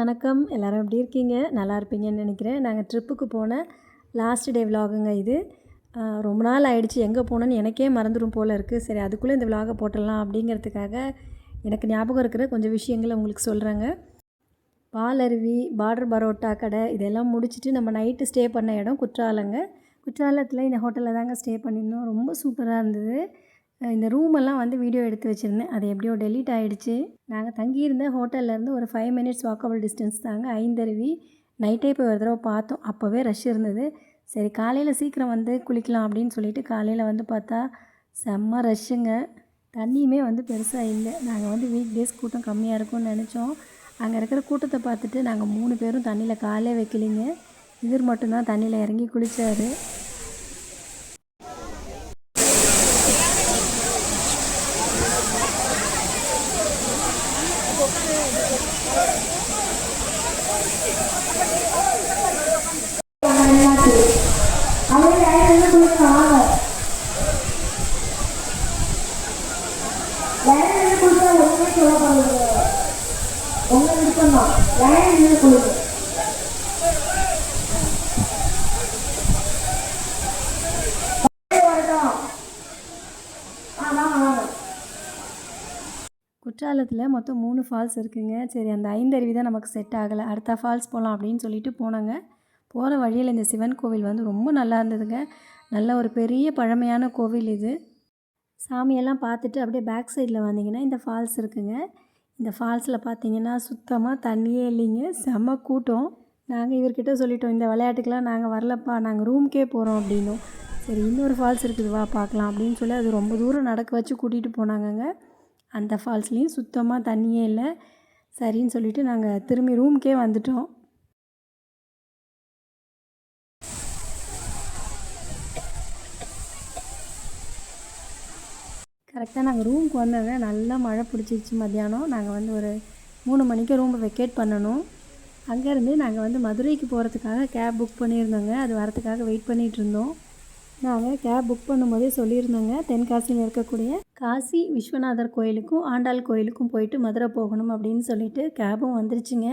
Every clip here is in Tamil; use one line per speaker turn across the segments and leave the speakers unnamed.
வணக்கம். எல்லோரும் எப்படி இருக்கீங்க? நல்லா இருப்பீங்கன்னு நினைக்கிறேன். நாங்கள் ட்ரிப்புக்கு போன லாஸ்ட் டே விலாகுங்க இது. ரொம்ப நாள் ஆயிடுச்சு எங்கே போனோன்னு எனக்கே மறந்துடும் போல் இருக்குது. சரி அதுக்குள்ளே இந்த விலாகை போட்டுடலாம் அப்படிங்கிறதுக்காக எனக்கு ஞாபகம் இருக்கிற கொஞ்சம் விஷயங்களை உங்களுக்கு சொல்கிறேங்க. பாலருவி, பார்டர் பரோட்டா கடை இதெல்லாம் முடிச்சுட்டு நம்ம நைட்டு ஸ்டே பண்ண இடம் குற்றாலங்க. குற்றாலத்தில் இந்த ஹோட்டலில் தாங்க ஸ்டே பண்ணியிருந்தோம். ரொம்ப சூப்பராக இருந்தது. இந்த ரூமெல்லாம் வந்து வீடியோ எடுத்து வச்சுருந்தேன். அது எப்படியோ டெலீட் ஆகிடுச்சு. நாங்கள் தங்கியிருந்த ஹோட்டல்லேருந்து ஒரு 5 மினிட்ஸ் வாக்கபிள் டிஸ்டன்ஸ் தாங்க ஐந்தருவி. நைட்டே போய் ஒரு தடவை பார்த்தோம். அப்போவே ரஷ் இருந்தது. சரி காலையில் சீக்கிரம் வந்து குளிக்கலாம் அப்படின்னு சொல்லிட்டு காலையில் வந்து பார்த்தா செம்ம ரஷ்ஷுங்க. தண்ணியுமே வந்து பெருசாக இல்லை. நாங்கள் வந்து வீக் டேஸ் கூட்டம் கம்மியாக இருக்கும்னு நினச்சோம். அங்கே இருக்கிற கூட்டத்தை பார்த்துட்டு நாங்கள் 3 பேரும் தண்ணியில் காலே வைக்கலிங்க. இவர் மட்டும்தான் தண்ணியில் இறங்கி குளித்தார். குற்றாலத்தில் மொத்தம் 3 ஃபால்ஸ் இருக்குதுங்க. சரி அந்த ஐந்தருவி தான் நமக்கு செட் ஆகலை. அடுத்த ஃபால்ஸ் போகலாம் அப்படின்னு சொல்லிட்டு போனாங்க. போகிற வழியில் இந்த சிவன் கோவில் வந்து ரொம்ப நல்லா இருந்ததுங்க. நல்ல ஒரு பெரிய பழமையான கோவில் இது. சாமியெல்லாம் பார்த்துட்டு அப்படியே பேக் சைடில் வந்தீங்கன்னா இந்த ஃபால்ஸ் இருக்குதுங்க. இந்த ஃபால்ஸில் பார்த்தீங்கன்னா சுத்தமாக தண்ணியே இல்லைங்க. செம்ம கூட்டம். நாங்கள் இவர்கிட்ட சொல்லிட்டோம், இந்த விளையாட்டுக்கெலாம் நாங்கள் வரலப்பா, நாங்கள் ரூமுக்கே போகிறோம் அப்படின்னும். சரி இன்னொரு ஃபால்ஸ் இருக்குது வா பார்க்கலாம் அப்படின்னு சொல்லி அது ரொம்ப தூரம் நடக்க வச்சு கூட்டிகிட்டு போனாங்கங்க. அந்த ஃபால்ஸ்லேயும் சுத்தமாக தண்ணியே இல்லை. சரின்னு சொல்லிவிட்டு நாங்கள் திரும்பி ரூமுக்கே வந்துட்டோம். கரெக்டாக நாங்கள் ரூமுக்கு வந்தோங்க. நல்லா மழை பிடிச்சிச்சு மத்தியானம். நாங்கள் வந்து ஒரு 3 மணிக்கு ரூமை வெக்கேட் பண்ணணும். அங்கேருந்து நாங்கள் வந்து மதுரைக்கு போகிறதுக்காக கேப் புக் பண்ணியிருந்தோங்க. அது வரத்துக்காக வெயிட் பண்ணிகிட்ருந்தோம். நாங்கள் கேப் புக் பண்ணும்போதே சொல்லியிருந்தோங்க, தென்காசியில் இருக்கக்கூடிய காசி விஸ்வநாதர் கோயிலுக்கும் ஆண்டாள் கோயிலுக்கும் போயிட்டு மதுரை போகணும் அப்படின்னு சொல்லிட்டு கேபும் வந்துருச்சுங்க.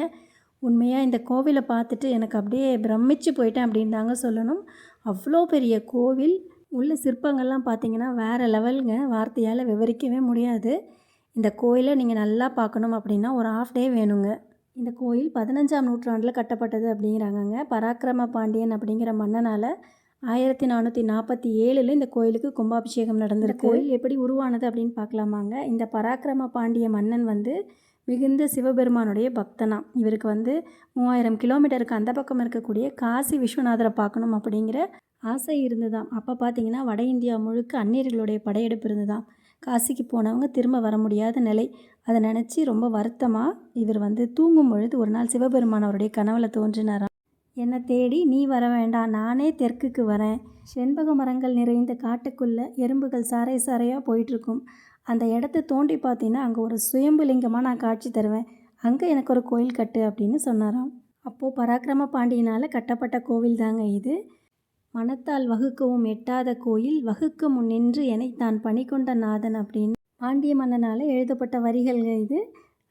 உண்மையாக இந்த கோவிலை பார்த்துட்டு எனக்கு அப்படியே பிரமிச்சு போயிட்டேன் அப்படின்னு தாங்க சொல்லணும். அவ்வளோ பெரிய கோவில், உள்ள சிற்பங்கள்லாம் பார்த்திங்கன்னா வேறு லெவலுங்க. வார்த்தையால் விவரிக்கவே முடியாது. இந்த கோயிலை நீங்கள் நல்லா பார்க்கணும் அப்படின்னா ஒரு ½ டே வேணுங்க. இந்த கோயில் 15ஆம் நூற்றாண்டில் கட்டப்பட்டது அப்படிங்கிறாங்கங்க. பராக்கிரம பாண்டியன் அப்படிங்கிற மன்னனால் 1447 இந்த கோயிலுக்கு கும்பாபிஷேகம் நடந்திருக்கு. கோயில் எப்படி உருவானது அப்படின்னு பார்க்கலாமாங்க. இந்த பராக்கிரம பாண்டிய மன்னன் வந்து மிகுந்த சிவபெருமானுடைய பக்தனாம். இவருக்கு வந்து 3000 கிலோமீட்டருக்கு அந்த பக்கம் இருக்கக்கூடிய காசி விஸ்வநாதரை பார்க்கணும் அப்படிங்கிற ஆசை இருந்ததாம். அப்போ பார்த்தீங்கன்னா வட இந்தியா முழுக்க அந்நியர்களுடைய படையெடுப்பு இருந்ததாம். காசிக்கு போனவங்க திரும்ப வர முடியாத நிலை. அதை நினச்சி ரொம்ப வருத்தமாக இவர் வந்து தூங்கும் பொழுது ஒரு நாள் சிவபெருமான் அவருடைய கனவுல தோன்றினாராம். என்னை தேடி நீ வர வேண்டாம், நானே தெற்குக்கு வரேன். செண்பக மரங்கள் நிறைந்த காட்டுக்குள்ளே எறும்புகள் சாறை சாறையாக போயிட்டுருக்கும். அந்த இடத்த தோண்டி பார்த்தீங்கன்னா அங்கே ஒரு சுயம்புலிங்கமாக நான் காட்சி தருவேன். அங்கே எனக்கு ஒரு கோயில் கட்டு அப்படின்னு சொன்னாராம். அப்போது பராக்கிரம பாண்டியனால் கட்டப்பட்ட கோவில் தாங்க இது. மனத்தால் வகுக்கவும் எட்டாத கோயில், வகுக்க முன் நின்று என்னை தான் பணி கொண்ட நாதன் அப்படின்னு பாண்டிய மன்னனால் எழுதப்பட்ட வரிகள்ங்க இது.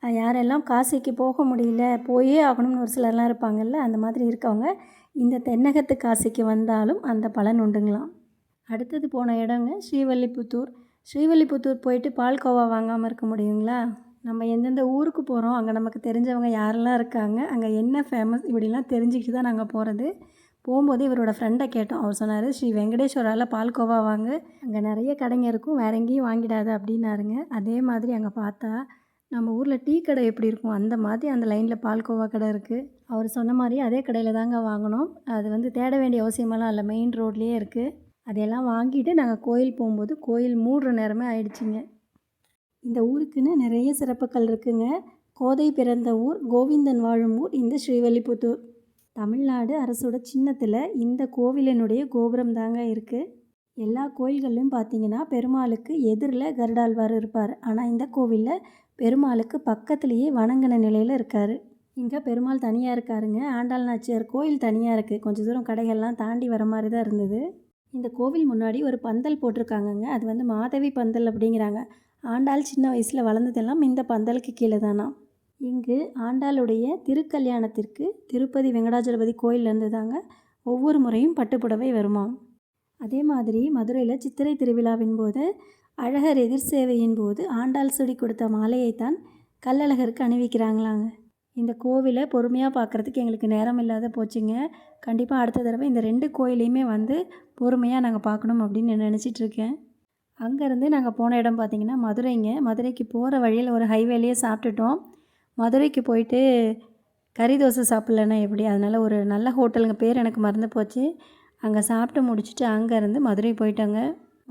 யாரெல்லாம் காசிக்கு போக முடியல, போயே ஆகணும்னு ஒரு சிலர்லாம் இருப்பாங்கள்ல, அந்த மாதிரி இருக்கவங்க இந்த தென்னகத்து காசிக்கு வந்தாலும் அந்த பலன் உண்டுங்களாம். அடுத்தது போன இடங்க ஸ்ரீவல்லிபுத்தூர். ஸ்ரீவல்லிபுத்தூர் போயிட்டு பால்கோவா வாங்காமல் இருக்க முடியுங்களா? நம்ம எந்தெந்த ஊருக்கு போகிறோம், அங்கே நமக்கு தெரிஞ்சவங்க யாரெல்லாம் இருக்காங்க, அங்கே என்ன ஃபேமஸ், இப்படிலாம் தெரிஞ்சுக்கிட்டு தான் நாங்கள் போகிறது. போகும்போது இவரோட ஃப்ரெண்டை கேட்டோம். அவர் சொன்னார், ஸ்ரீ வெங்கடேஸ்வராவில் பால்கோவா வாங்க, அங்கே நிறைய கடைங்க இருக்கும், வேற எங்கேயும் வாங்கிடாது அப்படின்னாருங்க. அதே மாதிரி அங்கே பார்த்தா நம்ம ஊரில் டீ கடை எப்படி இருக்கும் அந்த மாதிரி அந்த லைனில் பால்கோவா கடை இருக்குது. அவர் சொன்ன மாதிரி அதே கடையில் தாங்க வாங்கினோம். அது வந்து தேட வேண்டிய அவசியமெல்லாம் இல்லை, மெயின் ரோட்லேயே இருக்குது. அதையெல்லாம் வாங்கிட்டு நாங்கள் கோயில் போகும்போது கோயில் மூடுற நேரமே ஆயிடுச்சுங்க. இந்த ஊருக்குன்னு நிறைய சிறப்புகள் இருக்குங்க. கோதை பிறந்த ஊர், கோவிந்தன் வாழும் ஊர் இந்த ஸ்ரீவல்லிபுத்தூர். தமிழ்நாடு அரசோட சின்னத்தில் இந்த கோவிலினுடைய கோபுரம் தாங்க இருக்குது. எல்லா கோயில்கள்லையும் பார்த்தீங்கன்னா பெருமாளுக்கு எதிரில் கருடாழ்வார் இருப்பார். ஆனால் இந்த கோவிலில் பெருமாளுக்கு பக்கத்துலேயே வணங்கின நிலையில் இருக்கார். இங்கே பெருமாள் தனியாக இருக்காருங்க. ஆண்டாள் நாச்சியார் கோயில் தனியாக இருக்குது. கொஞ்சம் தூரம் கடைகள்லாம் தாண்டி வர மாதிரி தான் இருந்தது. இந்த கோவில் முன்னாடி ஒரு பந்தல் போட்டிருக்காங்கங்க. அது வந்து மாதவி பந்தல் அப்படிங்கிறாங்க. ஆண்டாள் சின்ன வயசில் வளர்ந்ததெல்லாம் இந்த பந்தலுக்கு கீழே தானா. இங்கு ஆண்டாளுடைய திருக்கல்யாணத்திற்கு திருப்பதி வெங்கடாஜலபதி கோயிலேருந்து தாங்க ஒவ்வொரு முறையும் பட்டுப்புடவை வருமாம். அதே மாதிரி மதுரையில் சித்திரை திருவிழாவின் போது அழகர் எதிர் சேவையின் போது ஆண்டாள் சுடி கொடுத்த மாலையைத்தான் கள்ளழகருக்கு அணிவிக்கிறாங்களாங்க. இந்த கோவிலை பொறுமையாக பார்க்குறதுக்கு எங்களுக்கு நேரம் இல்லாத போச்சுங்க. கண்டிப்பாக அடுத்த தடவை இந்த 2 கோயிலையுமே வந்து பொறுமையாக நாங்கள் பார்க்கணும் அப்படின்னு நினச்சிட்ருக்கேன். அங்கேருந்து நாங்கள் போன இடம் பார்த்திங்கன்னா மதுரைங்க. மதுரைக்கு போகிற வழியில் ஒரு ஹைவேலேயே சாப்பிட்டுட்டோம். மதுரைக்கு போயிட்டு கறி தோசை சாப்பிட்லன்னா எப்படி, அதனால் ஒரு நல்ல ஹோட்டலுங்க, பேர் எனக்கு மறந்து போச்சு. அங்கே சாப்பிட்டு முடிச்சுட்டு அங்கேருந்து மதுரை போயிட்டோங்க.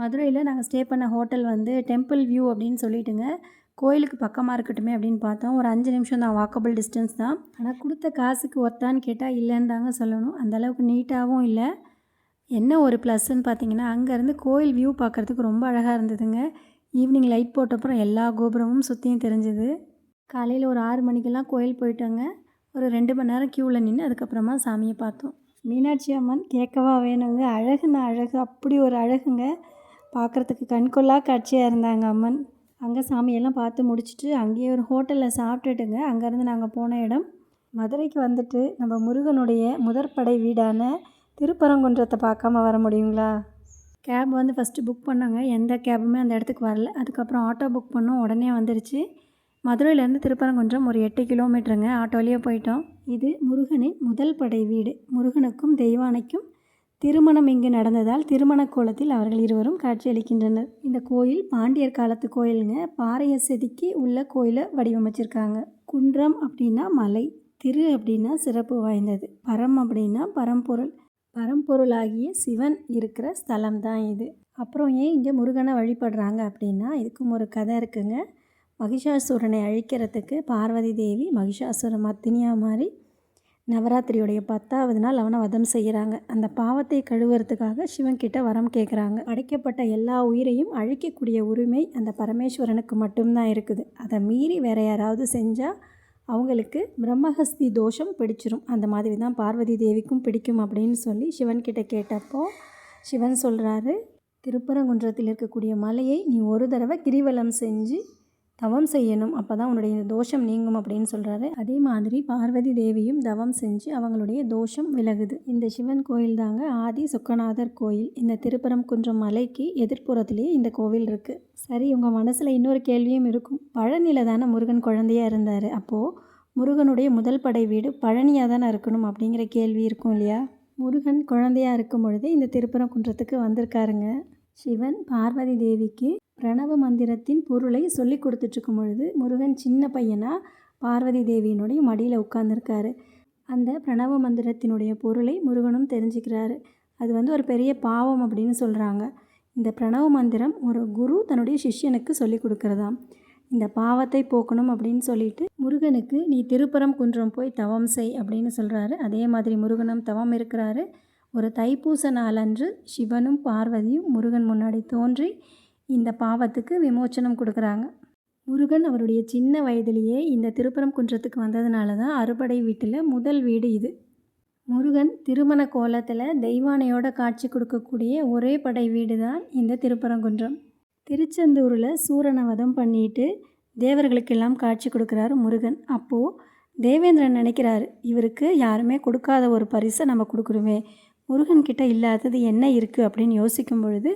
மதுரையில் நாங்கள் ஸ்டே பண்ண ஹோட்டல் வந்து டெம்பிள் வியூ அப்படின்னு சொல்லிட்டுங்க, கோயிலுக்கு பக்கமாக இருக்கட்டுமே அப்படின்னு பார்த்தோம். ஒரு 5 நிமிஷம் தான், வாக்கபிள் டிஸ்டன்ஸ் தான். ஆனால் கொடுத்த காசுக்கு ஒர்த்தான்னு கேட்டால் இல்லைன்னு தாங்க சொல்லணும். அந்தளவுக்கு நீட்டாகவும் இல்லை. என்ன ஒரு ப்ளஸ்ன்னு பார்த்தீங்கன்னா, அங்கேருந்து கோயில் வியூ பார்க்குறதுக்கு ரொம்ப அழகாக இருந்ததுங்க. ஈவினிங் லைட் போட்டப்புறம் எல்லா கோபுரமும் சுற்றியும் தெரிஞ்சுது. காலையில் ஒரு 6 மணிக்கெல்லாம் கோயில் போயிட்டோங்க. ஒரு 2 மணி நேரம் க்யூவில் நின்று அதுக்கப்புறமா சாமியை பார்த்தோம். மீனாட்சி அம்மன் கேட்கவா வேணுங்க, அழகுன்னா அழகு, அப்படி ஒரு அழகுங்க. பார்க்குறதுக்கு கண்கொள்ளா காட்சியாக இருந்தாங்க அம்மன். அங்கே சாமியெல்லாம் பார்த்து முடிச்சுட்டு அங்கேயே ஒரு ஹோட்டலில் சாப்பிட்டுட்டுங்க அங்கேருந்து நாங்கள் போன இடம் மதுரைக்கு வந்துட்டு நம்ம முருகனுடைய முதற்படை வீடான திருப்பரங்குன்றத்தை பார்க்காம வர முடியுங்களா? கேப் வந்து ஃபஸ்ட்டு புக் பண்ணோங்க. எந்த கேபுமே அந்த இடத்துக்கு வரல. அதுக்கப்புறம் ஆட்டோ புக் பண்ணோம், உடனே வந்துடுச்சு. மதுரையிலேருந்து திருப்பரங்குன்றம் ஒரு 8 கிலோமீட்டருங்க. ஆட்டோலேயே போயிட்டோம். இது முருகனின் முதல் படை வீடு. முருகனுக்கும் தெய்வானைக்கும் திருமணம் இங்கு நடந்ததால் திருமண கோலத்தில் அவர்கள் இருவரும் காட்சியளிக்கின்றனர். இந்த கோயில் பாண்டியர் காலத்து கோயிலுங்க. பாறையை செதுக்கி உள்ள கோயிலை வடிவமைச்சிருக்காங்க. குன்றம் அப்படின்னா மலை, திரு அப்படின்னா சிறப்பு வாய்ந்தது, பரம் அப்படின்னா பரம்பொருள், பரம்பொருளாகிய சிவன் இருக்கிற ஸ்தலம் தான் இது. அப்புறம் ஏன் இங்கே முருகனை வழிபடுறாங்க அப்படின்னா இதுக்கும் ஒரு கதை இருக்குங்க. மகிஷாசுரனை அழிக்கிறதுக்கு பார்வதி தேவி மகிஷாசுர மர்த்தினியாக மாதிரி நவராத்திரியோடைய 10ஆவது நாள் அவனை வதம் செய்கிறாங்க. அந்த பாவத்தை கழுவுறதுக்காக சிவன்கிட்ட வரம் கேட்குறாங்க. படைக்கப்பட்ட எல்லா உயிரையும் அழிக்கக்கூடிய உரிமை அந்த பரமேஸ்வரனுக்கு மட்டும்தான் இருக்குது. அதை மீறி வேறு யாராவது செஞ்சால் அவங்களுக்கு பிரம்மஹஸ்தி தோஷம் பிடிச்சிரும். அந்த மாதிரி தான் பார்வதி தேவிக்கும் பிடிக்கும் அப்படின்னு சொல்லி சிவன்கிட்ட கேட்டப்போ சிவன் சொல்கிறாரு, திருப்பரங்குன்றத்தில் இருக்கக்கூடிய மலையை நீ ஒரு தடவை கிரிவலம் செஞ்சு தவம் செய்யணும், அப்போ தான் உன்னுடைய இந்த தோஷம் நீங்கும் அப்படின்னு சொல்கிறாரு. அதே மாதிரி பார்வதி தேவியும் தவம் செஞ்சு அவங்களுடைய தோஷம் விலகுது. இந்த சிவன் கோயில் தாங்க ஆதி சொக்கநாதர் கோயில். இந்த திருப்பரங்குன்றம் மலைக்கு எதிர்ப்புறத்துலேயே இந்த கோவில் இருக்குது. சரி, உங்கள் மனசில் இன்னொரு கேள்வியும் இருக்கும். பழனியில் தானே முருகன் குழந்தையாக இருந்தார், அப்போது முருகனுடைய முதல் படை வீடு பழனியாக தானே இருக்கணும் அப்படிங்கிற கேள்வி இருக்கும் இல்லையா? முருகன் குழந்தையாக இருக்கும் பொழுதே இந்த திருப்பரங்குன்றத்துக்கு வந்திருக்காருங்க. சிவன் பார்வதி தேவிக்கு பிரணவ மந்திரத்தின் பொருளை சொல்லி கொடுத்துட்ருக்கும் பொழுது முருகன் சின்ன பையனாக பார்வதி தேவியினுடைய மடியில் உட்கார்ந்துருக்காரு. அந்த பிரணவ மந்திரத்தினுடைய பொருளை முருகனும் தெரிஞ்சுக்கிறாரு. அது வந்து ஒரு பெரிய பாவம் அப்படின்னு சொல்கிறாங்க. இந்த பிரணவ மந்திரம் ஒரு குரு தன்னுடைய சிஷ்யனுக்கு சொல்லி கொடுக்குறதாம். இந்த பாவத்தை போக்கணும் அப்படின்னு சொல்லிட்டு முருகனுக்கு நீ திருப்பரங்குன்றம் போய் தவம் செய் அப்படின்னு சொல்கிறாரு. அதே மாதிரி முருகனும் தவம் இருக்கிறாரு. ஒரு தைப்பூச நாளன்று சிவனும் பார்வதியும் முருகன் முன்னாடி தோன்றி இந்த பாவத்துக்கு விமோச்சனம் கொடுக்குறாங்க. முருகன் அவருடைய சின்ன வயதிலேயே இந்த திருப்பரங்குன்றத்துக்கு வந்ததுனால தான் அறுபடை வீட்டில் முதல் வீடு இது. முருகன் திருமண கோலத்தில் தெய்வானையோட காட்சி கொடுக்கக்கூடிய ஒரே படை வீடு தான் இந்த திருப்பரங்குன்றம். திருச்செந்தூரில் சூரனை வதம் பண்ணிட்டு தேவர்களுக்கெல்லாம் காட்சி கொடுக்குறாரு முருகன். அப்போது தேவேந்திரன் நினைக்கிறாரு, இவருக்கு யாருமே கொடுக்காத ஒரு பரிசை நம்ம கொடுக்குறோமே, முருகன்கிட்ட இல்லாதது என்ன இருக்குது அப்படின்னு யோசிக்கும் பொழுது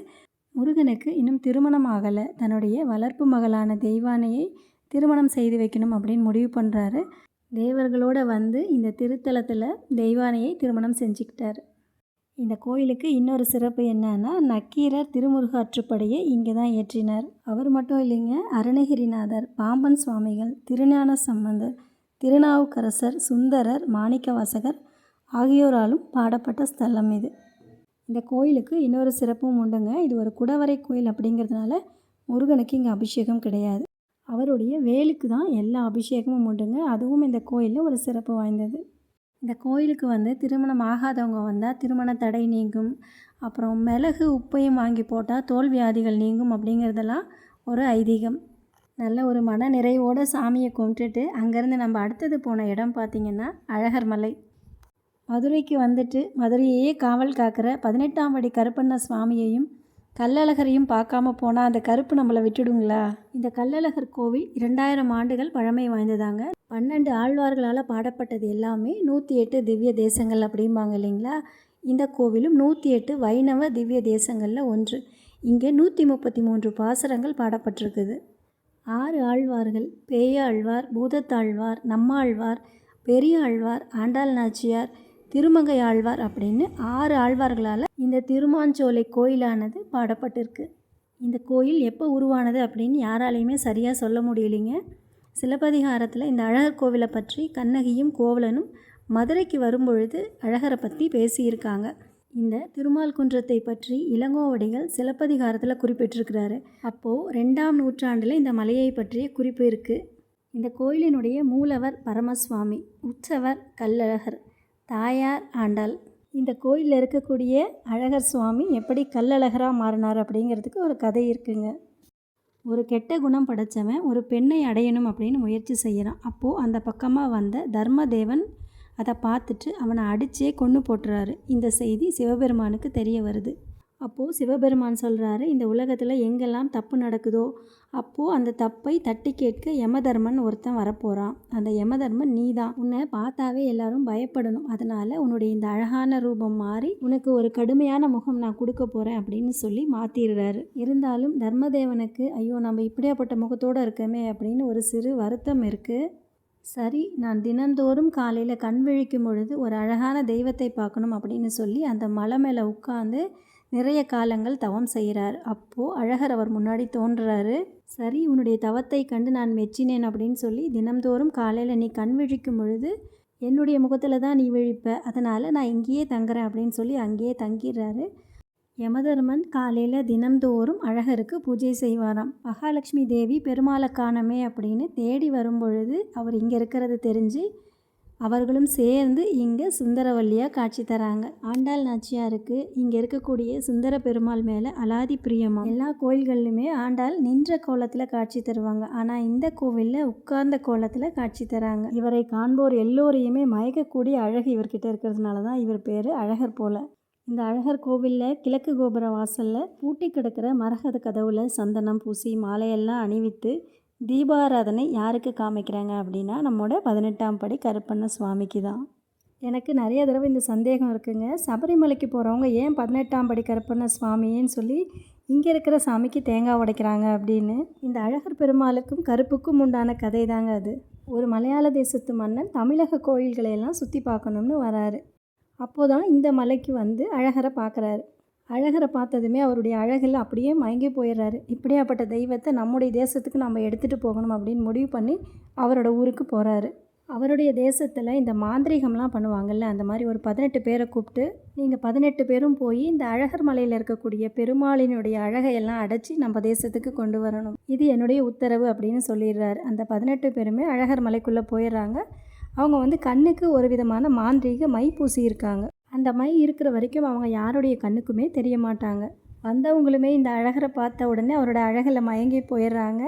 முருகனுக்கு இன்னும் திருமணம் ஆகலை. தன்னுடைய வளர்ப்பு மகளான தெய்வானையை திருமணம் செய்து வைக்கணும் அப்படின்னு முடிவு பண்ணுறாரு. தேவர்களோடு வந்து இந்த திருத்தலத்தில் தெய்வானையை திருமணம் செஞ்சுக்கிட்டார். இந்த கோயிலுக்கு இன்னொரு சிறப்பு என்னன்னா, நக்கீரர் திருமுருகாற்றுப்படையை இங்கே தான் ஏற்றினார். அவர் மட்டும் இல்லைங்க, அருணகிரிநாதர், பாம்பன் சுவாமிகள், திருஞான சம்பந்தர், திருநாவுக்கரசர், சுந்தரர், மாணிக்கவாசகர் ஆகியோராலும் பாடப்பட்ட ஸ்தலம் இது. இந்த கோயிலுக்கு இன்னொரு சிறப்பும் உண்டுங்க. இது ஒரு குடவரை கோயில் அப்படிங்கிறதுனால முருகனுக்கு இங்கே அபிஷேகம் கிடையாது. அவருடைய வேலுக்கு தான் எல்லா அபிஷேகமும் உண்டுங்க. அதுவும் இந்த கோயிலில் ஒரு சிறப்பு வாய்ந்தது. இந்த கோயிலுக்கு வந்து திருமணம் ஆகாதவங்க வந்தால் திருமண தடை நீங்கும், அப்புறம் மிளகு உப்பையும் வாங்கி போட்டால் தோல் வியாதிகள் நீங்கும் அப்படிங்கிறதெல்லாம் ஒரு ஐதீகம். நல்ல ஒரு மன நிறைவோடு சாமியை கும்பிட்டுட்டு அங்கேருந்து நம்ம அடுத்தது போன இடம் பார்த்திங்கன்னா அழகர் மலை. மதுரைக்கு வந்துட்டு மதுரையே காவல் காக்கிற 18ஆம் படி கருப்பண்ண சுவாமியையும் கள்ளழகரையும் பார்க்காம போனால் அந்த கருப்பு நம்மளை விட்டுடுங்களா? இந்த கள்ளழகர் கோவில் 2000 ஆண்டுகள் பழமை வாய்ந்ததாங்க. 12 ஆழ்வார்களால் பாடப்பட்டது எல்லாமே 108 திவ்ய தேசங்கள் அப்படிம்பாங்க இல்லைங்களா. இந்த கோவிலும் 108 வைணவ திவ்ய தேசங்களில் ஒன்று. இங்கே 133 பாசுரங்கள் பாடப்பட்டிருக்குது. 6 ஆழ்வார்கள், பேயாழ்வார், பூதத்தாழ்வார், நம்மாழ்வார், பெரிய ஆழ்வார், ஆண்டாள் நாச்சியார், திருமங்கை ஆழ்வார் அப்படின்னு 6 ஆழ்வார்களால் இந்த திருமாஞ்சோலை கோயிலானது பாடப்பட்டிருக்கு. இந்த கோயில் எப்போ உருவானது அப்படின்னு யாராலையுமே சரியாக சொல்ல முடியலைங்க. சிலப்பதிகாரத்தில் இந்த அழகர் கோவிலை பற்றி கண்ணகியும் கோவலனும் மதுரைக்கு வரும்பொழுது அழகரை பற்றி பேசியிருக்காங்க. இந்த திருமால் குன்றத்தை பற்றி இளங்கோவடிகள் சிலப்பதிகாரத்தில் குறிப்பிட்டிருக்கிறாரு. அப்போது 2ஆம் நூற்றாண்டில் இந்த மலையை பற்றிய குறிப்பு இருக்குது. இந்த கோயிலினுடைய மூலவர் பரமசுவாமி, உற்சவர் கள்ளழகர், தாயார் ஆண்டாள். இந்த கோயிலில் இருக்கக்கூடிய அழகர் சுவாமி எப்படி கள்ளழகராக மாறினார் அப்படிங்கிறதுக்கு ஒரு கதை இருக்குங்க. ஒரு கெட்ட குணம் படைத்தவன் ஒரு பெண்ணை அடையணும் அப்படின்னு முயற்சி செய்கிறான். அப்போது அந்த பக்கமாக வந்த தர்மதேவன் அதை பார்த்துட்டு அவனை அடித்தே கொன்று போட்டுறாரு. இந்த செய்தி சிவபெருமானுக்கு தெரிய வருது. அப்போது சிவபெருமான் சொல்கிறாரு, இந்த உலகத்தில் எங்கெல்லாம் தப்பு நடக்குதோ அப்போது அந்த தப்பை தட்டி கேட்க யமதர்மன் ஒருத்தன் வரப்போகிறான். அந்த யமதர்மன் நீ தான். உன்னை பார்த்தாவே எல்லாரும் பயப்படணும். அதனால் உன்னுடைய இந்த அழகான ரூபம் மாறி உனக்கு ஒரு கடுமையான முகம் நான் கொடுக்க போகிறேன் அப்படின்னு சொல்லி மாற்றிடுறாரு. இருந்தாலும் தர்மதேவனுக்கு ஐயோ நம்ம இப்படியாப்பட்ட முகத்தோடு இருக்கமே அப்படின்னு ஒரு சிறு வருத்தம் இருக்குது. சரி, நான் தினந்தோறும் காலையில் கண் விழிக்கும் பொழுது ஒரு அழகான தெய்வத்தை பார்க்கணும் அப்படின்னு சொல்லி அந்த மலை மேலே உட்காந்து நிறைய காலங்கள் தவம் செய்கிறார். அப்போது அழகர் அவர் முன்னாடி தோன்றுறாரு. சரி, உன்னுடைய தவத்தை கண்டு நான் மெச்சினேன் அப்படின்னு சொல்லி தினந்தோறும் காலையில் நீ கண் விழிக்கும் பொழுது என்னுடைய முகத்தில் தான் நீ விழிப்ப, அதனால் நான் இங்கேயே தங்குறேன் அப்படின்னு சொல்லி அங்கேயே தங்கிடுறாரு. யமதர்மன் காலையில் தினந்தோறும் அழகருக்கு பூஜை செய்வாராம். மகாலட்சுமி தேவி பெருமாளை காணமே அப்படின்னு தேடி வரும்பொழுது அவர் இங்கே இருக்கிறது தெரிஞ்சு அவர்களும் சேர்ந்து இங்கே சுந்தரவல்லியாக காட்சி தராங்க. ஆண்டாள் நாச்சியாருக்கு இங்கே இருக்கக்கூடிய சுந்தர பெருமாள் மேலே அலாதி பிரியமா. எல்லா கோயில்கள்லையுமே ஆண்டாள் நின்ற கோலத்தில் காட்சி தருவாங்க. ஆனால் இந்த கோவிலில் உட்கார்ந்த கோலத்தில் காட்சி தராங்க. இவரை காண்போர் எல்லோரையுமே மயக்கக்கூடிய அழகு இவர்கிட்ட இருக்கிறதுனால தான் இவர் பேர் அழகர் போல. இந்த அழகர் கோவிலில் கிழக்கு கோபுர வாசலில் பூட்டி கிடக்கிற மரகத கதவுல சந்தனம் பூசி மாலையெல்லாம் அணிவித்து தீபாராதனை யாருக்கு காமிக்கிறாங்க அப்படின்னா நம்மோட 18ஆம் படி கருப்பண்ண சுவாமிக்கு தான். எனக்கு நிறைய தடவை இந்த சந்தேகம் இருக்குங்க. சபரிமலைக்கு போகிறவங்க ஏன் 18ஆம் படி கருப்பண்ண சுவாமின்னு சொல்லி இங்கே இருக்கிற சாமிக்கு தேங்காய் உடைக்கிறாங்க அப்படின்னு. இந்த அழகர் பெருமாளுக்கும் கருப்புக்கும் உண்டான கதை தாங்க அது. ஒரு மலையாள தேசத்து மன்னன் தமிழக கோயில்களையெல்லாம் சுற்றி பார்க்கணும்னு வராரு. அப்போதான் இந்த மலைக்கு வந்து அழகரை பார்க்குறாரு. அழகரை பார்த்ததுமே அவருடைய அழகில் அப்படியே மயங்கி போயிடுறாரு. இப்படியாப்பட்ட தெய்வத்தை நம்முடைய தேசத்துக்கு நம்ம எடுத்துகிட்டு போகணும் அப்படின்னு முடிவு பண்ணி அவரோட ஊருக்கு போகிறாரு. அவருடைய தேசத்தில் இந்த மாந்திரீகம்லாம் பண்ணுவாங்கள்ல, அந்த மாதிரி ஒரு 18 பேரை கூப்பிட்டு நீங்கள் 18 பேரும் போய் இந்த அழகர் மலையில் இருக்கக்கூடிய பெருமாளினுடைய அழகையெல்லாம் அடைச்சி நம்ம தேசத்துக்கு கொண்டு வரணும், இது என்னுடைய உத்தரவு அப்படின்னு சொல்லிடுறாரு. அந்த 18 பேருமே அழகர் மலைக்குள்ளே போயிடுறாங்க. அவங்க வந்து கண்ணுக்கு ஒரு விதமான மாந்திரீக மை பூசியிருக்காங்க. அந்த மை இருக்கிற வரைக்கும் அவங்க யாருடைய கண்ணுக்குமே தெரிய மாட்டாங்க. வந்தவங்களுமே இந்த அழகரை பார்த்த உடனே அவரோட அழகில் மயங்கி போயிடுறாங்க.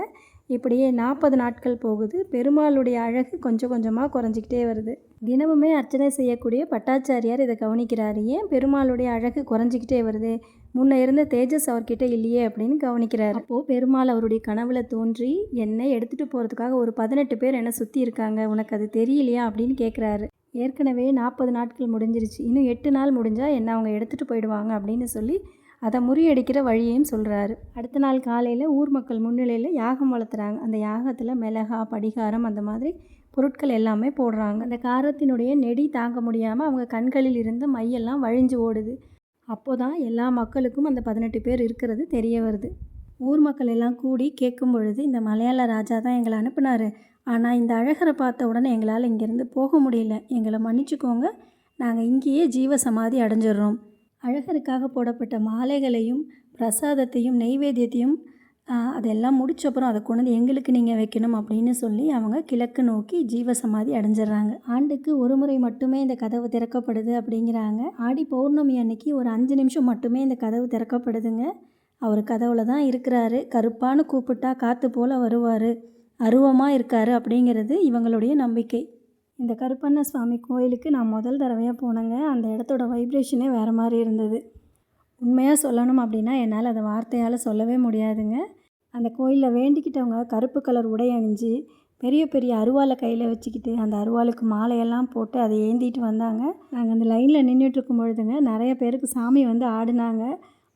இப்படியே 40 நாட்கள் போகுது. பெருமாளுடைய அழகு கொஞ்சம் கொஞ்சமாக குறைஞ்சிக்கிட்டே வருது. தினமுமே அர்ச்சனை செய்யக்கூடிய பட்டாச்சாரியார் இதை கவனிக்கிறாரு. ஏன் பெருமாளுடைய அழகு குறைஞ்சிக்கிட்டே வருது, முன்ன இருந்த தேஜஸ் அவர்கிட்ட இல்லையே அப்படின்னு கவனிக்கிறார். அப்போது பெருமாள் அவருடைய கனவுல தோன்றி என்னை எடுத்துகிட்டு போகிறதுக்காக ஒரு 18 பேர் என்னை சுற்றி இருக்காங்க, உனக்கு அது தெரியலையா அப்படின்னு கேட்குறாரு. ஏற்கனவே 40 நாட்கள் முடிஞ்சிருச்சு, இன்னும் 8 நாள் முடிஞ்சால் என்ன அவங்க எடுத்துகிட்டு போயிடுவாங்க அப்படின்னு சொல்லி அதை முறியடிக்கிற வழியையும் சொல்கிறாரு. அடுத்த நாள் காலையில் ஊர் மக்கள் முன்னிலையில் யாகம் வளர்த்துறாங்க. அந்த யாகத்தில் மிளகா, படிகாரம் அந்த மாதிரி பொருட்கள் எல்லாமே போடுறாங்க. அந்த காரத்தினுடைய நெடி தாங்க முடியாமல் அவங்க கண்களில் இருந்த மையெல்லாம் வழிஞ்சு ஓடுது. அப்போ தான் எல்லா மக்களுக்கும் அந்த 18 பேர் இருக்கிறது தெரிய வருது. ஊர் மக்கள் எல்லாம் கூடி கேட்கும் பொழுது இந்த மலையாள ராஜா தான் எங்களை அனுப்புனார், ஆனால் இந்த அழகரை பார்த்த உடனே எங்களால் இங்கேருந்து போக முடியல, எங்களை மன்னிச்சுக்கோங்க, நாங்கள் இங்கேயே ஜீவ சமாதி அடைஞ்சிடுறோம். அழகருக்காக போடப்பட்ட மாலைகளையும் பிரசாதத்தையும் நெய்வேத்தியத்தையும் அதெல்லாம் முடிச்சப்புறம் அதை கொண்டு வந்து எங்களுக்கு நீங்கள் வைக்கணும் அப்படின்னு சொல்லி அவங்க கிழக்கு நோக்கி ஜீவசமாதி அடைஞ்சிடுறாங்க. ஆண்டுக்கு ஒரு முறை மட்டுமே இந்த கதவு திறக்கப்படுது அப்படிங்கிறாங்க. ஆடி பௌர்ணமி அன்னைக்கு ஒரு 5 நிமிஷம் மட்டுமே இந்த கதவு திறக்கப்படுதுங்க. அவர் கதவுல தான் இருக்கிறாரு. கருப்பான்னு கூப்பிட்டா காற்று போல் வருவார், அருவமாக இருக்கார் அப்படிங்கிறது இவங்களுடைய நம்பிக்கை. இந்த கருப்பண்ண சுவாமி கோயிலுக்கு நான் முதல் தடவையாக போனேங்க. அந்த இடத்தோட வைப்ரேஷனே வேறு மாதிரி இருந்தது. உண்மையாக சொல்லணும் அப்படின்னா என்னால் அதை வார்த்தையால் சொல்லவே முடியாதுங்க. அந்த கோயிலில் வேண்டிக்கிட்டவங்க கருப்பு கலர் உடை அணிஞ்சு பெரிய பெரிய அருவாளை கையில் வச்சுக்கிட்டு அந்த அருவாளுக்கு மாலையெல்லாம் போட்டு அதை ஏந்திட்டு வந்தாங்க. நாங்கள் அந்த லைனில் நின்றுட்டுருக்கும் பொழுதுங்க நிறைய பேருக்கு சாமி வந்து ஆடினாங்க.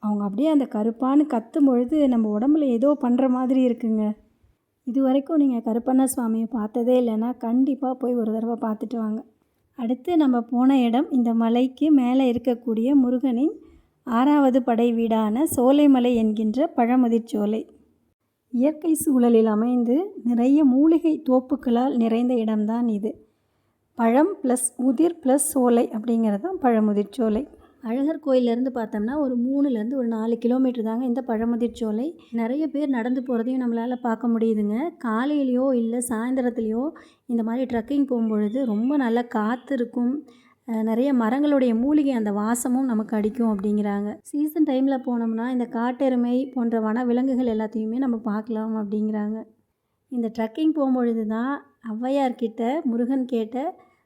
அவங்க அப்படியே அந்த கருப்பான்னு கத்தும் பொழுது நம்ம உடம்புல ஏதோ பண்ணுற மாதிரி இருக்குங்க. இது வரைக்கும் நீங்கள் கருப்பண்ண சுவாமியை பார்த்ததே இல்லைன்னா கண்டிப்பாக போய் ஒரு தடவை பார்த்துட்டு வாங்க. அடுத்து நம்ம போன இடம் இந்த மலைக்கு மேலே இருக்கக்கூடிய முருகனின் 6வது படை வீடான சோலைமலை என்கின்ற பழமுதிர்ச்சோலை. இயற்கை சூழலில் அமைந்து நிறைய மூலிகை தோப்புக்களால் நிறைந்த இடம்தான் இது. பழம் ப்ளஸ் உதிர் ப்ளஸ் சோலை அப்படிங்கிறது தான் பழமுதிர்ச்சோலை. அழகர் கோயிலேருந்து பார்த்தோம்னா ஒரு 3லேருந்து ஒரு 4 கிலோமீட்டர் தாங்க இந்த பழமுதிர்ச்சோலை. நிறைய பேர் நடந்து போகிறதையும் நம்மளால் பார்க்க முடியுதுங்க. காலையிலையோ இல்லை சாயந்தரத்துலேயோ இந்த மாதிரி ட்ரக்கிங் போகும்பொழுது ரொம்ப நல்லா காற்று இருக்கும். நிறைய மரங்களுடைய மூலிகை அந்த வாசமும் நமக்கு அடிக்கும் அப்படிங்கிறாங்க. சீசன் டைமில் போனோம்னா இந்த காட்டெருமை போன்ற வன விலங்குகள் எல்லாத்தையுமே நம்ம பார்க்கலாம் அப்படிங்கிறாங்க. இந்த ட்ரக்கிங் போகும்பொழுது தான் ஔவையார்கிட்ட முருகன் கேட்ட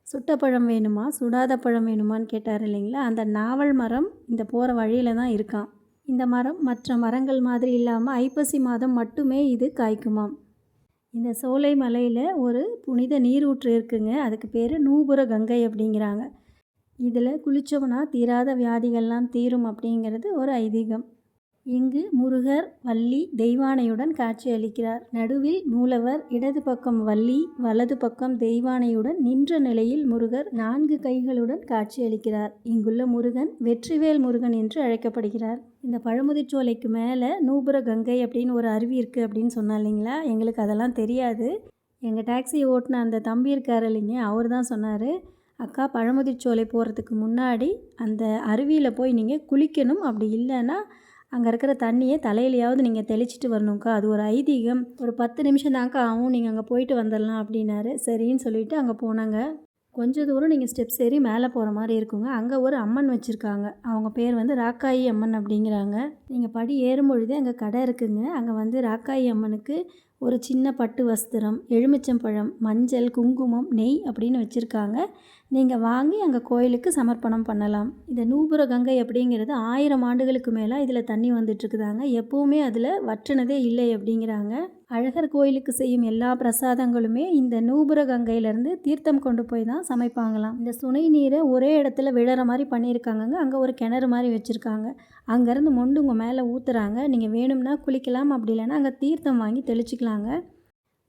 சுட்ட பழம் வேணுமா சுடாத பழம் வேணுமான்னு கேட்டார் இல்லைங்களா, அந்த நாவல் மரம் இந்த போகிற வழியில் தான் இருக்கான். இந்த மரம் மற்ற மரங்கள் மாதிரி இல்லாமல் ஐப்பசி மாதம் மட்டுமே இது காய்க்குமாம். இந்த சோலை மலையில் ஒரு புனித நீரூற்று இருக்குங்க. அதுக்கு பேர் நூபுர கங்கை அப்படிங்கிறாங்க. இதில் குளித்தோம்னா தீராத வியாதிகள்லாம் தீரும் அப்படிங்கிறது ஒரு ஐதீகம். இங்கு முருகர் வள்ளி தெய்வானையுடன் காட்சி அளிக்கிறார். நடுவில் மூலவர், இடது பக்கம் வள்ளி, வலது பக்கம் தெய்வானையுடன் நின்ற நிலையில் முருகர் 4 கைகளுடன் காட்சி அளிக்கிறார். இங்குள்ள முருகன் வெற்றிவேல் முருகன் என்று அழைக்கப்படுகிறார். இந்த பழமுதிர்ச்சோலைக்கு மேலே நூபுர கங்கை அப்படின்னு ஒரு அருவி இருக்குது அப்படின்னு சொன்னா இல்லைங்களா, எங்களுக்கு அதெல்லாம் தெரியாது. எங்கள் டாக்ஸி ஓட்டின அந்த தம்பி இருக்கார் இல்லைங்க, அவர் தான் சொன்னார், அக்கா பழமுதிர்ச்சோலை போகிறதுக்கு முன்னாடி அந்த அருவியில் போய் நீங்கள் குளிக்கணும், அப்படி இல்லைன்னா அங்கே இருக்கிற தண்ணியை தலையிலையாவது நீங்கள் தெளிச்சிட்டு வரணும்க்கா, அது ஒரு ஐதீகம், ஒரு 10 நிமிஷம் தான்க்கா ஆகும், நீங்கள் அங்கே போயிட்டு வந்துடலாம் அப்படின்னாரு. சரின்னு சொல்லிவிட்டு அங்கே போனாங்க. கொஞ்சம் தூரம் நீங்கள் ஸ்டெப்ஸ் ஏறி மேலே போகிற மாதிரி இருக்குங்க. அங்கே ஒரு அம்மன் வச்சுருக்காங்க. அவங்க பேர் வந்து ராக்காயி அம்மன் அப்படிங்கிறாங்க. நீங்கள் படி ஏறும்பொழுதே அங்கே கடை இருக்குங்க. அங்கே வந்து ராக்காயி அம்மனுக்கு ஒரு சின்ன பட்டு வஸ்திரம், எலுமிச்சம்பழம், மஞ்சள், குங்குமம், நெய் அப்படின்னு வச்சுருக்காங்க. நீங்கள் வாங்கி அங்கே கோயிலுக்கு சமர்ப்பணம் பண்ணலாம். இந்த நூபுர கங்கை அப்படிங்கிறது 1000 ஆண்டுகளுக்கு மேலே இதில் தண்ணி வந்துட்டுருக்குதாங்க. எப்போவுமே அதில் வற்றினதே இல்லை அப்படிங்கிறாங்க. அழகர் கோயிலுக்கு செய்யும் எல்லா பிரசாதங்களுமே இந்த நூபுர கங்கையிலேருந்து தீர்த்தம் கொண்டு போய் தான் சமைப்பாங்களாம். இந்த சுனை நீரை ஒரே இடத்துல விழற மாதிரி பண்ணியிருக்காங்கங்க. அங்கே ஒரு கிணறு மாதிரி வச்சுருக்காங்க. அங்கேருந்து மொண்டு உங்கள் மேலே ஊற்றுறாங்க. நீங்கள் வேணும்னா குளிக்கலாம், அப்படி இல்லைன்னா அங்கே தீர்த்தம் வாங்கி தெளிச்சிக்கலாங்க.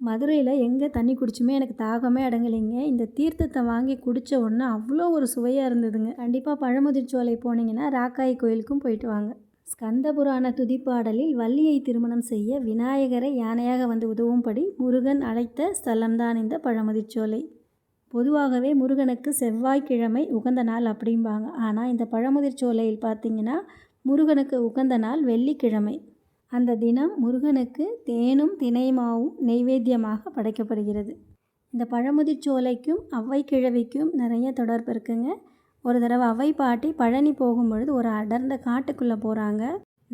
மதுரையில் எங்கே தண்ணி குடிச்சுமே எனக்கு தாகமே அடங்கலைங்க. இந்த தீர்த்தத்தை வாங்கி குடித்த உடனே அவ்வளோ ஒரு சுவையாக இருந்ததுங்க. கண்டிப்பாக பழமுதிர்ச்சோலை போனீங்கன்னா ராக்காயி கோயிலுக்கும் போயிட்டு வாங்க. ஸ்கந்த புராண துதிப்பாடலில் வள்ளியை திருமணம் செய்ய விநாயகரை யானையாக வந்து உதவும்படி முருகன் அழைத்த ஸ்தலம்தான் இந்த பழமுதிர்ச்சோலை. பொதுவாகவே முருகனுக்கு செவ்வாய்க்கிழமை உகந்த நாள் அப்படிம்பாங்க. ஆனால் இந்த பழமுதிர்ச்சோலையில் பார்த்திங்கன்னா முருகனுக்கு உகந்த நாள் வெள்ளிக்கிழமை. அந்த தினம் முருகனுக்கு தேனும் தினைமாவும் நெய்வேத்தியமாக படைக்கப்படுகிறது. இந்த பழமுதிர்ச்சோலைக்கும் ஔவை கிழவிக்கும் நிறைய தொடர்பு இருக்குங்க. ஒரு தடவை ஔவை பாட்டி பழனி போகும்பொழுது ஒரு அடர்ந்த காட்டுக்குள்ளே போகிறாங்க.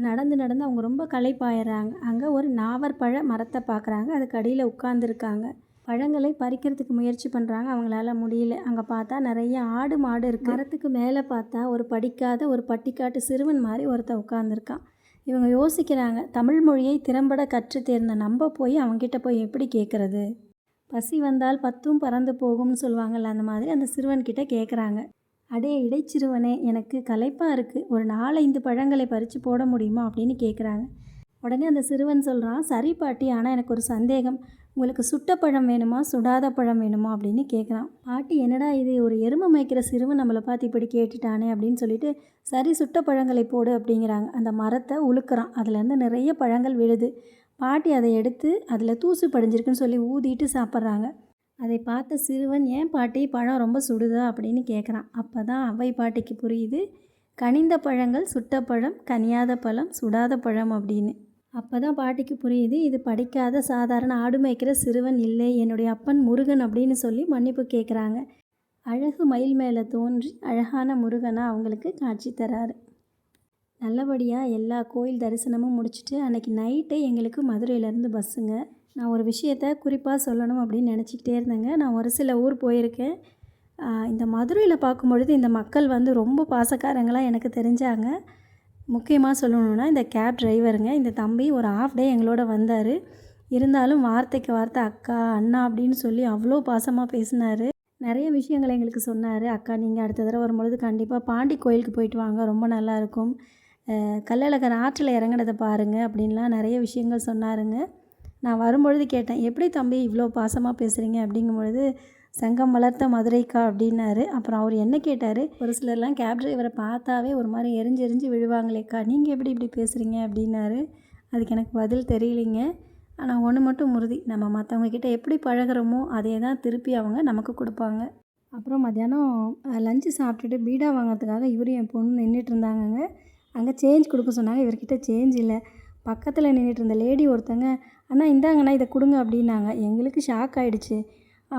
நடந்து நடந்து அவங்க ரொம்ப களைப்பாயிடுறாங்க. அங்கே ஒரு நாவற்பழ மரத்தை பார்க்குறாங்க. அதுக்கு அடியில் உட்கார்ந்துருக்காங்க. பழங்களை பறிக்கிறதுக்கு முயற்சி பண்ணுறாங்க. அவங்களால முடியல. அங்கே பார்த்தா நிறைய ஆடு மாடு இருக்குது. மரத்துக்கு மேலே பார்த்தா ஒரு படிக்காத ஒரு பட்டிக்காட்டு சிறுவன் மாதிரி ஒருத்தன் உட்காந்துருக்கான். இவங்க யோசிக்கிறாங்க, தமிழ் மொழியை திறம்பட கற்று தேர்ந்த நம்ம போய் அவங்ககிட்ட போய் எப்படி கேட்குறது? பசி வந்தால் 10ம் பறந்து போகும்னு சொல்லுவாங்கள்ல, அந்த மாதிரி அந்த சிறுவன்கிட்ட கேட்குறாங்க. அடே இடைச்சிறுவனே, எனக்கு களைப்பாக இருக்குது, ஒரு 4-5 பழங்களை பறித்து போட முடியுமா அப்படின்னு கேட்குறாங்க. உடனே அந்த சிறுவன் சொல்கிறான், சரி பாட்டி, ஆனால் எனக்கு ஒரு சந்தேகம், உங்களுக்கு சுட்ட பழம் வேணுமா சுடாத பழம் வேணுமா அப்படின்னு கேட்குறான். பாட்டி என்னடா இது, ஒரு எருமை மேய்க்கிற சிறுவன் நம்மளை பார்த்து இப்படி கேட்டுட்டானே அப்படின்னு சொல்லிட்டு, சரி சுட்ட பழங்களை போடு அப்படிங்கிறாங்க. அந்த மரத்தை உழுக்கிறான். அதுலேருந்து நிறைய பழங்கள் விழுது. பாட்டி அதை எடுத்து அதில் தூசு படிஞ்சிருக்குன்னு சொல்லி ஊதிட்டு சாப்பிட்றாங்க. அதை பார்த்த சிறுவன், ஏன் பாட்டி பழம் ரொம்ப சுடுதா அப்படின்னு கேட்குறான். அப்போ தான் ஔவை பாட்டிக்கு புரியுது, கனிந்த பழங்கள் சுட்ட பழம், கனியாத பழம் சுடாத பழம் அப்படின்னு. அப்போ தான் பாட்டிக்கு புரியுது, இது படிக்காத சாதாரண ஆடு மேய்க்கிற சிறுவன் இல்லை, என்னுடைய அப்பன் முருகன் அப்படின்னு சொல்லி மன்னிப்பு கேட்குறாங்க. அழகு மயில் மேலே தோன்றி அழகான முருகனாக அவங்களுக்கு காட்சி தராரு. நல்லபடியாக எல்லா கோயில் தரிசனமும் முடிச்சுட்டு அன்றைக்கி நைட்டே எங்களுக்கு மதுரையிலேருந்து பஸ்ஸுங்க. நான் ஒரு விஷயத்தை குறிப்பாக சொல்லணும் அப்படின்னு நினச்சிக்கிட்டே இருந்தேங்க. நான் ஒரு சில ஊர் போயிருக்கேன். இந்த மதுரையில் பார்க்கும்பொழுது இந்த மக்கள் வந்து ரொம்ப பாசக்காரங்களாக எனக்கு தெரிஞ்சாங்க. முக்கியமாக சொல்லணுன்னா இந்த கேப் டிரைவருங்க. இந்த தம்பி ஒரு ½ டே எங்களோட வந்தார். இருந்தாலும் வார்த்தைக்கு வார்த்தை அக்கா, அண்ணா அப்படின்னு சொல்லி அவ்வளோ பாசமாக பேசினார். நிறைய விஷயங்கள் எங்களுக்கு சொன்னார். அக்கா நீங்கள் அடுத்த தடவை வரும்பொழுது கண்டிப்பாக பாண்டி கோயிலுக்கு போயிட்டு வாங்க, ரொம்ப நல்லாயிருக்கும். கள்ளழகர் ஆற்றில் இறங்குனதை பாருங்கள் அப்படின்லாம் நிறைய விஷயங்கள் சொன்னாருங்க. நான் வரும்பொழுது கேட்டேன், எப்படி தம்பி இவ்வளோ பாசமாக பேசுகிறீங்க அப்படிங்கும்பொழுது, சங்கம் வளர்த்த மதுரைக்கா அப்படின்னாரு. அப்புறம் அவர் என்ன கேட்டார், ஒரு சிலர்லாம் கேப் டிரைவரை பார்த்தாவே ஒரு மாதிரி எரிஞ்சு எரிஞ்சு விழுவாங்களேக்கா, நீங்கள் எப்படி இப்படி பேசுகிறீங்க அப்படின்னாரு. அதுக்கு எனக்கு பதில் தெரியலிங்க. ஆனால் ஒன்று மட்டும் உறுதி, நம்ம மற்றவங்கக்கிட்ட எப்படி பழகிறோமோ அதே தான் திருப்பி அவங்க நமக்கு கொடுப்பாங்க. அப்புறம் மத்தியானம் லஞ்சு சாப்பிட்டுட்டு பீடா வாங்கிறதுக்காக இவரும் என் பொண்ணு நின்றுட்டு இருந்தாங்கங்க. அங்கே சேஞ்ச் கொடுக்க சொன்னாங்க. இவர்கிட்ட சேஞ்ச் இல்லை. பக்கத்தில் நின்றுட்டு இருந்த லேடி ஒருத்தங்க, அண்ணா இந்தாங்கண்ணா இதை கொடுங்க அப்படின்னாங்க. எங்களுக்கு ஷாக் ஆகிடுச்சு.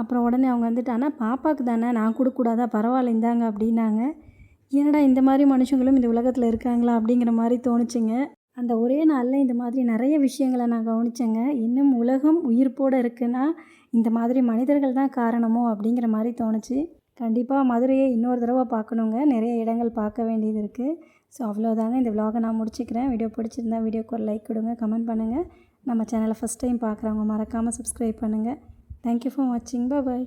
அப்புறம் உடனே அவங்க வந்துட்டு, அண்ணா பாப்பாவுக்கு தானே நான் கொடுக்கக்கூடாதா, பரவாயில்ல இந்தாங்க அப்படின்னாங்க. என்னடா இந்த மாதிரி மனுஷங்களும் இந்த உலகத்தில் இருக்காங்களா அப்படிங்கிற மாதிரி தோணுச்சுங்க. அந்த ஒரே நாளில் இந்த மாதிரி நிறைய விஷயங்களை நான் கவனித்தேங்க. இன்னும் உலகம் உயிர்ப்போடு இருக்குன்னா இந்த மாதிரி மனிதர்கள் தான் காரணமோ அப்படிங்கிற மாதிரி தோணுச்சு. கண்டிப்பாக மதுரையை இன்னொரு தடவை பார்க்கணுங்க. நிறைய இடங்கள் பார்க்க வேண்டியது இருக்குது. ஸோ அவ்வளோதாங்க, இந்த விலாகை நான் முடிச்சுக்கிறேன். வீடியோ பிடிச்சிருந்தா வீடியோக்கு ஒரு லைக் கொடுங்க, கமெண்ட் பண்ணுங்கள். நம்ம சேனலை ஃபஸ்ட் டைம் பார்க்குறவங்க மறக்காமல் சப்ஸ்கிரைப் பண்ணுங்கள். தேங்க்யூ ஃபார் வாட்சிங். பாய்.